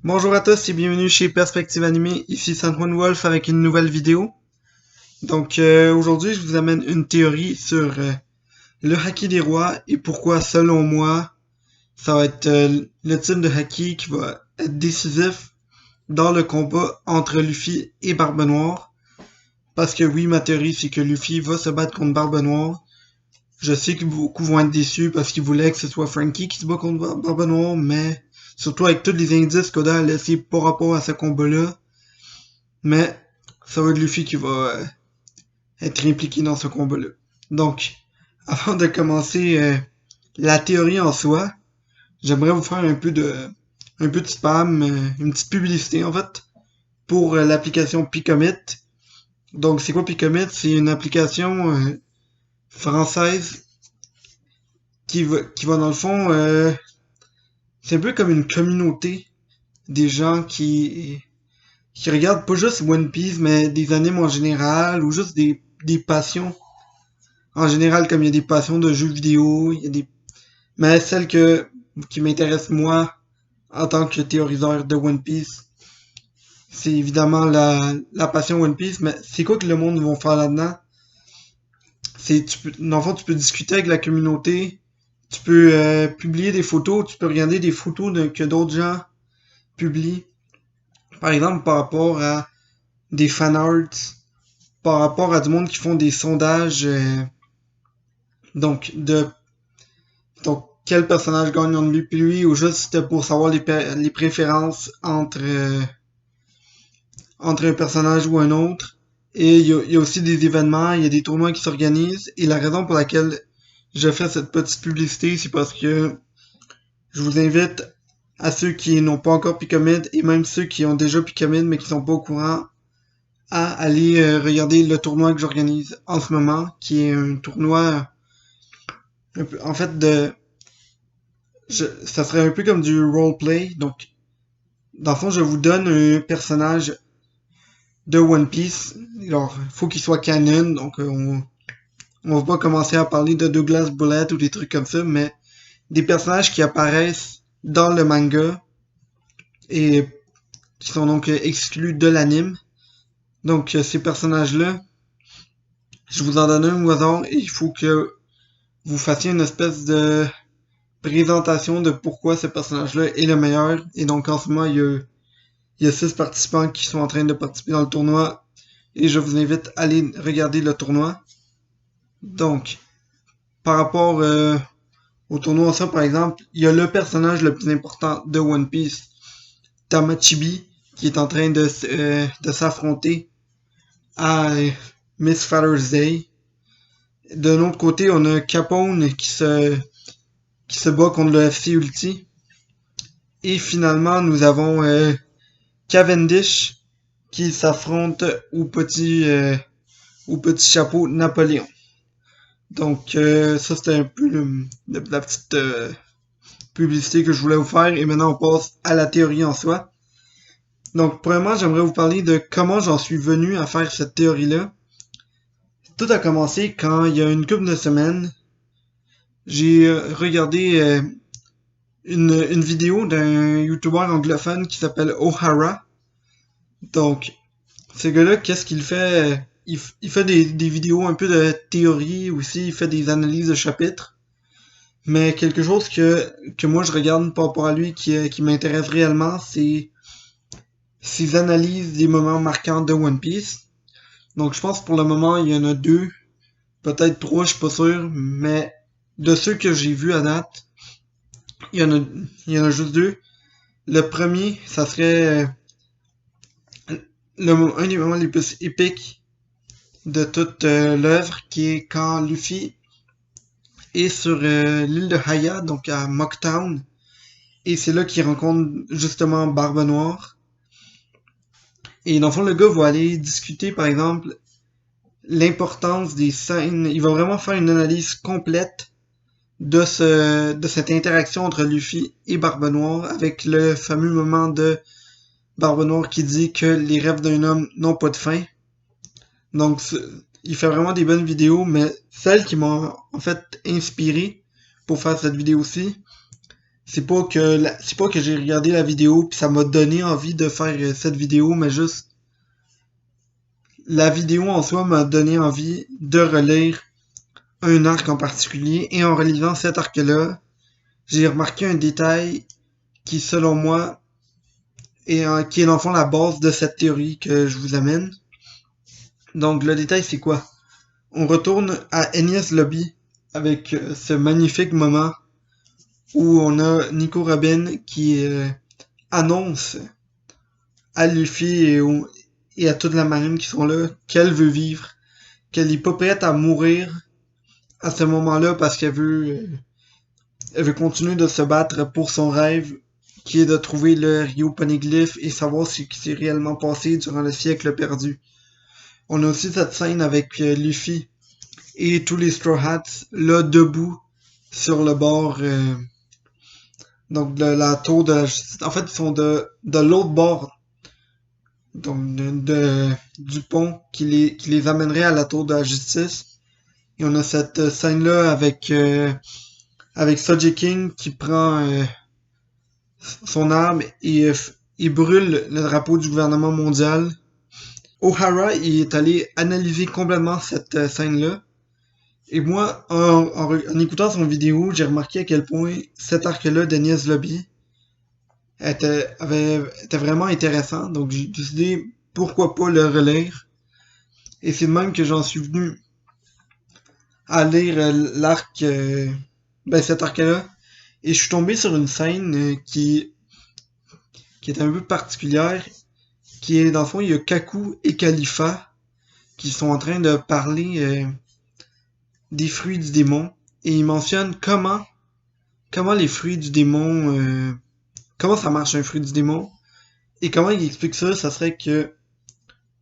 Bonjour à tous et bienvenue chez Perspective Animée, ici Sanjuan Wolf avec une nouvelle vidéo. Aujourd'hui je vous amène une théorie sur le haki des rois et pourquoi selon moi ça va être le type de haki qui va être décisif dans le combat entre Luffy et Barbe Noire. Parce que oui, ma théorie c'est que Luffy va se battre contre Barbe Noire. Je sais que beaucoup vont être déçus parce qu'ils voulaient que ce soit Frankie qui se bat contre Barbe Noire, mais surtout avec tous les indices qu'Oda a laissés par rapport à ce combat-là. Mais ça va être Luffy qui va être impliqué dans ce combat-là. Donc, avant de commencer la théorie en soi, j'aimerais vous faire un peu de spam, une petite publicité en fait, pour l'application Picomit. Donc, c'est quoi Picomit? C'est une application française qui va dans le fond, c'est un peu comme une communauté des gens qui regardent pas juste One Piece, mais des animes en général, ou juste des passions en général, comme il y a des passions de jeux vidéo, il y a des... Mais celle qui m'intéresse moi, en tant que théoriseur de One Piece, c'est évidemment la passion One Piece, mais c'est quoi que le monde va faire là-dedans? Dans le fond, tu peux discuter avec la communauté, tu peux publier des photos, tu peux regarder des photos que d'autres gens publient. Par exemple, par rapport à des fanarts, par rapport à du monde qui font des sondages, donc de donc quel personnage gagne entre lui ou juste pour savoir les préférences entre un personnage ou un autre. Et il y a aussi des événements, il y a des tournois qui s'organisent. Et la raison pour laquelle je fais cette petite publicité, c'est parce que je vous invite à ceux qui n'ont pas encore Picomid et même ceux qui ont déjà Picomid mais qui sont pas au courant à aller regarder le tournoi que j'organise en ce moment, qui est un tournoi en fait ça serait un peu comme du roleplay. Donc, dans le fond, je vous donne un personnage de One Piece. Alors, il faut qu'il soit canon. Donc, on va pas commencer à parler de Douglas Bullet ou des trucs comme ça, mais des personnages qui apparaissent dans le manga et qui sont donc exclus de l'anime. Donc, ces personnages-là, je vous en donne un au hasard et il faut que vous fassiez une espèce de présentation de pourquoi ce personnage-là est le meilleur. Et donc, en ce moment, il y a 6 participants qui sont en train de participer dans le tournoi et je vous invite à aller regarder le tournoi. Donc, par rapport au tournoi, ça par exemple, il y a le personnage le plus important de One Piece, Tamachibi, qui est en train de s'affronter à Miss Father's Day. De l'autre côté, on a Capone qui se bat contre le FC Ulti. Et finalement, nous avons Cavendish qui s'affronte au petit chapeau Napoléon. Donc ça c'était un peu la petite publicité que je voulais vous faire et maintenant on passe à la théorie en soi. Donc premièrement j'aimerais vous parler de comment j'en suis venu à faire cette théorie-là. Tout a commencé quand il y a une couple de semaines, j'ai regardé une vidéo d'un YouTuber anglophone qui s'appelle O'Hara. Donc ce gars-là, qu'est-ce qu'il fait? Il fait des vidéos un peu de théorie aussi, il fait des analyses de chapitres. Mais quelque chose que moi je regarde par rapport à lui qui m'intéresse réellement, c'est ses analyses des moments marquants de One Piece. Donc je pense que pour le moment, il y en a 2, peut-être 3, je suis pas sûr, mais de ceux que j'ai vus à date, il y en a, il y en a juste 2. Le premier, ça serait un des moments les plus épiques de toute l'œuvre, qui est quand Luffy est sur l'île de Haya, donc à Mocktown, et c'est là qu'il rencontre justement Barbe Noire. Et dans le fond, le gars va aller discuter, par exemple, l'importance des scènes. Il va vraiment faire une analyse complète de cette interaction entre Luffy et Barbe Noire, avec le fameux moment de Barbe Noire qui dit que les rêves d'un homme n'ont pas de fin. Donc, il fait vraiment des bonnes vidéos, mais celle qui m'a en fait inspiré pour faire cette vidéo-ci, C'est pas que j'ai regardé la vidéo puis ça m'a donné envie de faire cette vidéo, mais juste la vidéo en soi m'a donné envie de relire un arc en particulier et en relisant cet arc-là, j'ai remarqué un détail qui, selon moi, qui est dans le fond la base de cette théorie que je vous amène. Donc le détail c'est quoi? On retourne à Enies Lobby avec ce magnifique moment où on a Nico Robin qui annonce à Luffy et à toute la marine qui sont là qu'elle veut vivre, qu'elle est pas prête à mourir à ce moment-là parce elle veut continuer de se battre pour son rêve qui est de trouver le Rio Poneglyph et savoir ce qui s'est réellement passé durant le siècle perdu. On a aussi cette scène avec Luffy et tous les Straw Hats là debout sur le bord donc de la tour de la justice. En fait, ils sont de l'autre bord donc du pont qui les amènerait à la tour de la justice. Et on a cette scène là avec Soji King qui prend son arme et il brûle le drapeau du gouvernement mondial. O'Hara il est allé analyser complètement cette scène-là. Et moi, en écoutant son vidéo, j'ai remarqué à quel point cet arc-là d'Enies Lobby était vraiment intéressant. Donc j'ai décidé pourquoi pas le relire. Et c'est de même que j'en suis venu à lire cet arc-là. Et je suis tombé sur une scène qui est un peu particulière, qui est dans le fond, il y a Kaku et Khalifa qui sont en train de parler des fruits du démon. Et ils mentionnent comment les fruits du démon, comment ça marche un fruit du démon. Et comment ils expliquent ça, ça serait que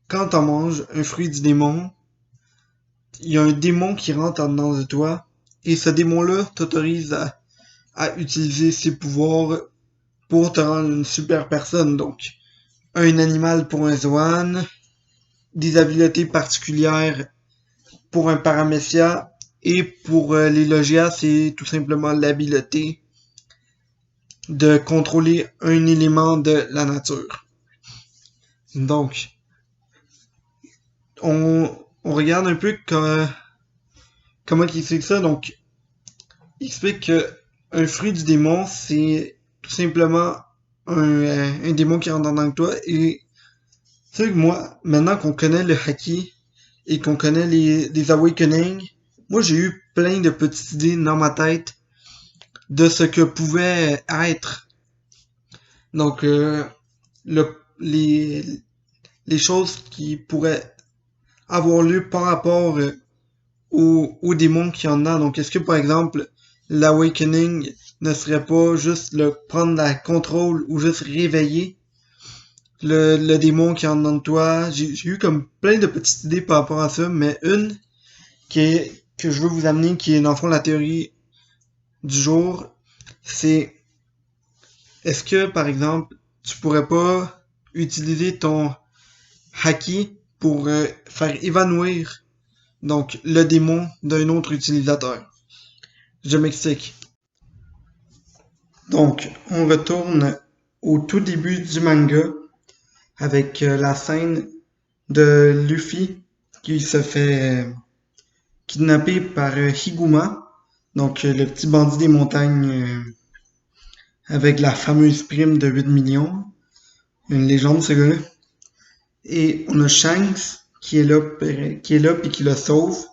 quand on mange un fruit du démon, il y a un démon qui rentre en dedans de toi. Et ce démon-là t'autorise à utiliser ses pouvoirs pour te rendre une super personne. Donc, un animal pour un Zoan, des habiletés particulières pour un Paramecia, et pour les Logia, c'est tout simplement l'habileté de contrôler un élément de la nature. Donc, on regarde un peu comment il explique ça. Donc, il explique que un fruit du démon, c'est tout simplement un démon qui rentre dans toi. Et tu sais que moi, maintenant qu'on connaît le haki et qu'on connaît les awakenings, moi j'ai eu plein de petites idées dans ma tête de ce que pouvait être. Donc le, les, les choses qui pourraient avoir lieu par rapport aux démons qu'il y en a. Donc est-ce que par exemple l'awakening ne serait pas juste le prendre la contrôle ou juste réveiller le démon qui est en dedans de toi. J'ai eu comme plein de petites idées par rapport à ça, mais une que je veux vous amener, qui est dans le fond la théorie du jour, c'est est-ce que par exemple tu pourrais pas utiliser ton haki pour faire évanouir donc le démon d'un autre utilisateur. Je m'explique. Donc on retourne au tout début du manga avec la scène de Luffy qui se fait kidnapper par Higuma, donc le petit bandit des montagnes avec la fameuse prime de 8 millions. Une légende ce gars-là. Et on a Shanks qui est là puis qui le sauve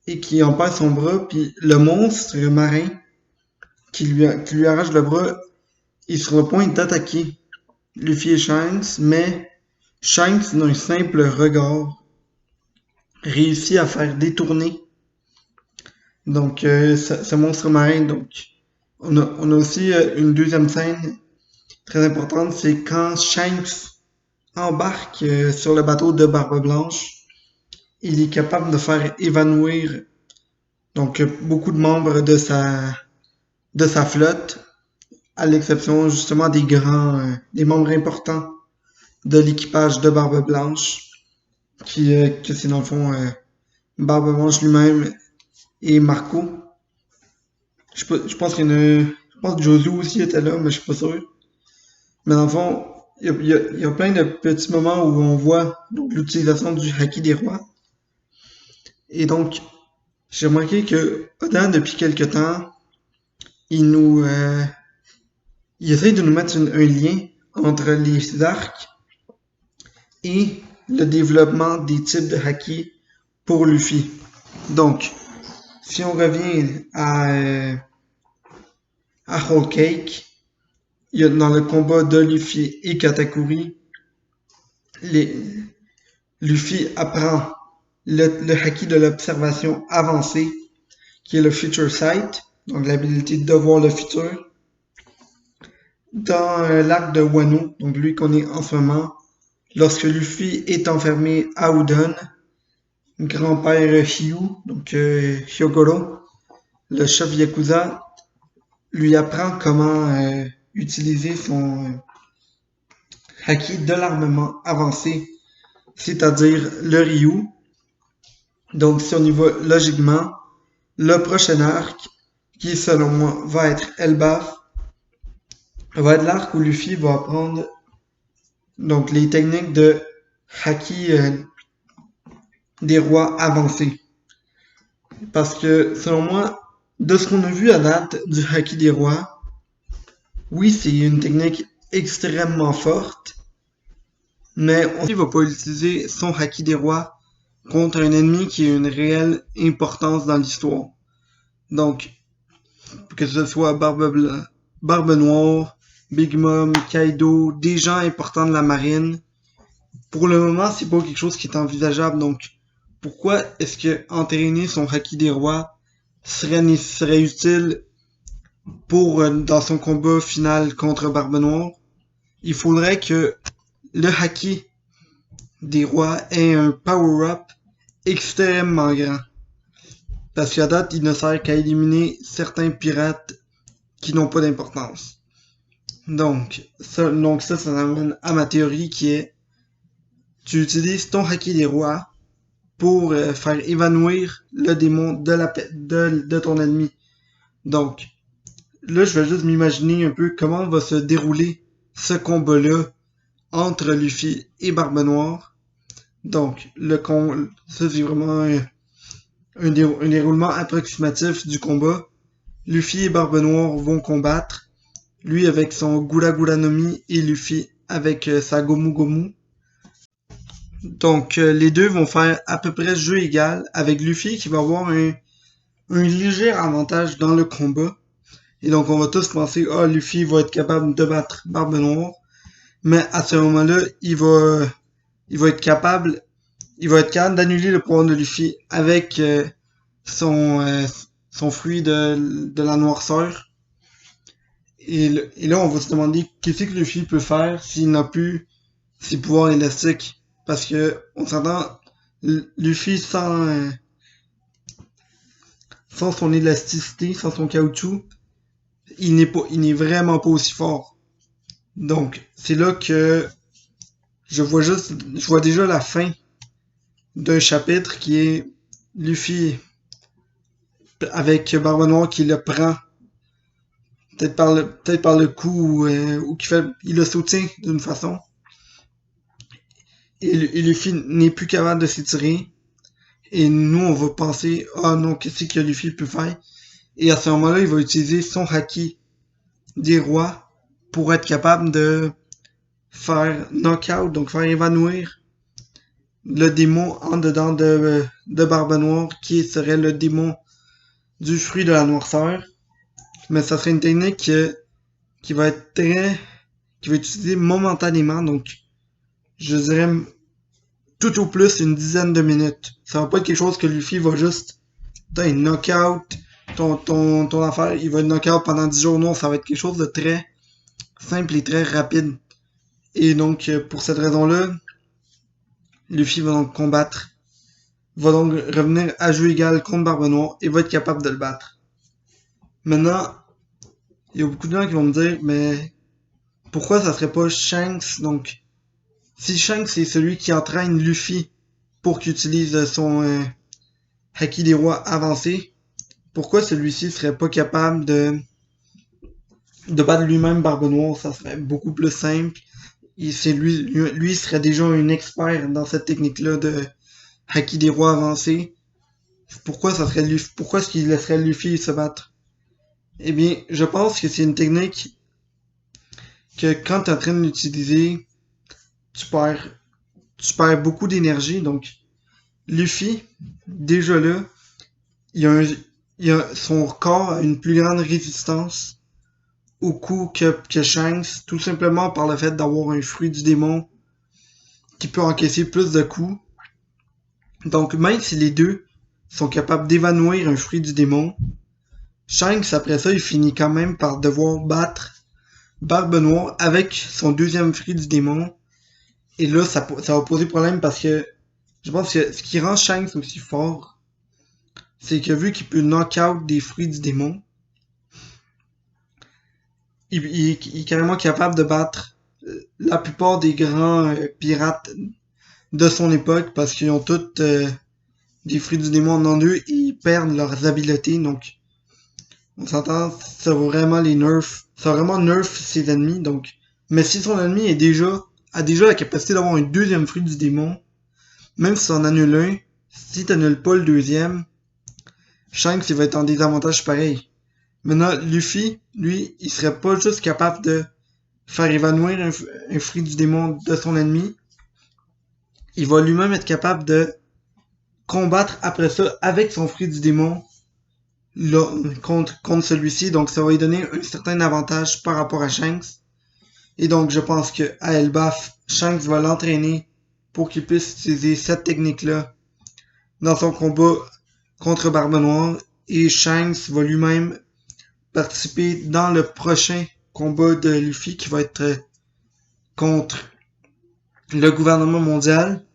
et qui en perd son bras, puis le monstre marin qui lui arrache le bras est sur le point d'attaquer Luffy et Shanks, mais Shanks, d'un simple regard, réussit à faire détourner donc ce monstre marin. Donc on a aussi une deuxième scène très importante, c'est quand Shanks embarque sur le bateau de Barbe Blanche, il est capable de faire évanouir donc beaucoup de membres de sa flotte, à l'exception justement des membres importants de l'équipage de Barbe Blanche, que c'est dans le fond Barbe Blanche lui-même et Marco. Je pense qu'il y en a pense que Josu aussi était là, mais je suis pas sûr. Mais dans le fond, il y a plein de petits moments où on voit donc l'utilisation du haki des rois. Et donc, j'ai remarqué que Oda, depuis quelque temps, il nous il essaye de nous mettre un lien entre les arcs et le développement des types de haki pour Luffy. Donc, si on revient à Whole Cake, il y a dans le combat de Luffy et Katakuri, les, Luffy apprend le haki de l'observation avancée, qui est le Future Sight, donc l'habilité de voir le futur. Dans l'arc de Wano, donc lui qu'on est en ce moment, lorsque Luffy est enfermé à Udon, grand-père Hyu, donc Hyogoro, le chef Yakuza, lui apprend comment utiliser son haki de l'armement avancé, c'est-à-dire le Ryu. Donc si on y va logiquement, le prochain arc, qui selon moi va être Elbaf, va être l'arc où Luffy va apprendre donc les techniques de haki des rois avancés. Parce que selon moi, de ce qu'on a vu à date du haki des rois, oui, c'est une technique extrêmement forte, mais on ne va pas utiliser son haki des rois contre un ennemi qui a une réelle importance dans l'histoire. Donc, que ce soit Barbe Noire, Big Mom, Kaido, des gens importants de la marine, pour le moment, c'est pas quelque chose qui est envisageable. Donc, pourquoi est-ce que entraîner son haki des rois serait utile pour dans son combat final contre Barbe Noire? Il faudrait que le haki des rois ait un power-up extrêmement grand. Parce qu'à date, il ne sert qu'à éliminer certains pirates qui n'ont pas d'importance. Donc ça amène à ma théorie qui est tu utilises ton haki des rois pour faire évanouir le démon de ton ennemi. Donc, là, je vais juste m'imaginer un peu comment va se dérouler ce combat-là entre Luffy et Barbe Noire. Donc, ça c'est vraiment un déroulement approximatif du combat. Luffy et Barbe Noire vont combattre. Lui avec son Gura Gura no Mi et Luffy avec sa Gomu Gomu. Donc, les deux vont faire à peu près jeu égal, avec Luffy qui va avoir un léger avantage dans le combat. Et donc, on va tous penser, ah, Luffy va être capable de battre Barbe Noire. Mais à ce moment-là, il va être capable d'annuler le pouvoir de Luffy avec son fruit de la noirceur. Et là, on va se demander qu'est-ce que Luffy peut faire s'il n'a plus ses pouvoirs élastiques. Parce que, on s'entend, Luffy sans son élasticité, sans son caoutchouc, il n'est vraiment pas aussi fort. Donc, c'est là que je vois déjà la fin d'un chapitre qui est Luffy avec Barbe Noire qui le prend peut-être par le cou ou il le soutient d'une façon. Et Luffy n'est plus capable de s'étirer. Et nous, on va penser, ah non, qu'est-ce que Luffy peut faire? Et à ce moment-là, il va utiliser son haki des rois pour être capable de faire knockout, donc faire évanouir le démon en dedans de Barbe Noire, qui serait le démon du fruit de la noirceur. Mais ça serait une technique qui va être utilisée momentanément, donc je dirais tout au plus une dizaine de minutes. Ça va pas être quelque chose que Luffy va juste knockout ton affaire, il va être knockout pendant 10 jours. Non, ça va être quelque chose de très simple et très rapide. Et donc, pour cette raison-là, Luffy va donc revenir à jeu égal contre Barbe Noire et va être capable de le battre. Maintenant, il y a beaucoup de gens qui vont me dire, mais pourquoi ça serait pas Shanks? Donc, si Shanks est celui qui entraîne Luffy pour qu'il utilise son haki des rois avancé, pourquoi celui-ci serait pas capable de battre lui-même Barbe Noire, ça serait beaucoup plus simple. Lui serait déjà un expert dans cette technique-là de Haki des rois avancés. Pourquoi est-ce qu'il laisserait Luffy se battre? Eh bien, je pense que c'est une technique que quand tu es en train de l'utiliser, tu perds, tu perds beaucoup d'énergie. Donc, Luffy, déjà là, il a, un- son corps a une plus grande résistance au coup que Shanks, tout simplement par le fait d'avoir un fruit du démon qui peut encaisser plus de coups. Donc, même si les deux sont capables d'évanouir un fruit du démon, Shanks, après ça, il finit quand même par devoir battre Barbe Noire avec son deuxième fruit du démon. Et là, ça va poser problème parce que je pense que ce qui rend Shanks aussi fort, c'est que vu qu'il peut knock out des fruits du démon, il est carrément capable de battre la plupart des grands pirates de son époque parce qu'ils ont tous des fruits du démon en eux et ils perdent leurs habiletés. Donc, on s'entend, ça va vraiment les nerfs. Ça va vraiment nerf ses ennemis. Donc, mais si son ennemi a déjà la capacité d'avoir un deuxième fruit du démon, même si t'en annules un, si t'annules pas le deuxième, Shanks il va être en désavantage pareil. Maintenant, Luffy, lui, il serait pas juste capable de faire évanouir un fruit du démon de son ennemi. Il va lui-même être capable de combattre après ça avec son fruit du démon là, contre celui-ci. Donc ça va lui donner un certain avantage par rapport à Shanks. Et donc je pense que à Elbaf, Shanks va l'entraîner pour qu'il puisse utiliser cette technique-là dans son combat contre Barbe Noire. Et Shanks va lui-même participer dans le prochain combat de Luffy qui va être contre le gouvernement mondial.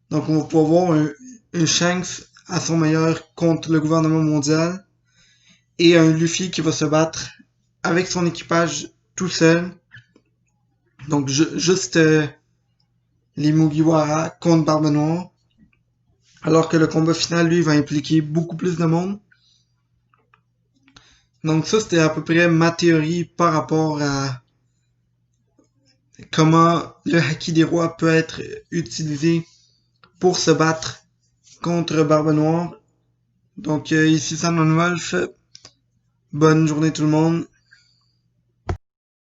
Donc on va pouvoir voir un Shanks à son meilleur contre le gouvernement mondial et un Luffy qui va se battre avec son équipage tout seul. Donc juste les Mugiwara contre Barbe Noire. Alors que le combat final, lui, va impliquer beaucoup plus de monde. Donc ça, c'était à peu près ma théorie par rapport à comment le Haki des rois peut être utilisé pour se battre contre Barbe Noire. Donc ici Sam Wolf. Bonne journée tout le monde.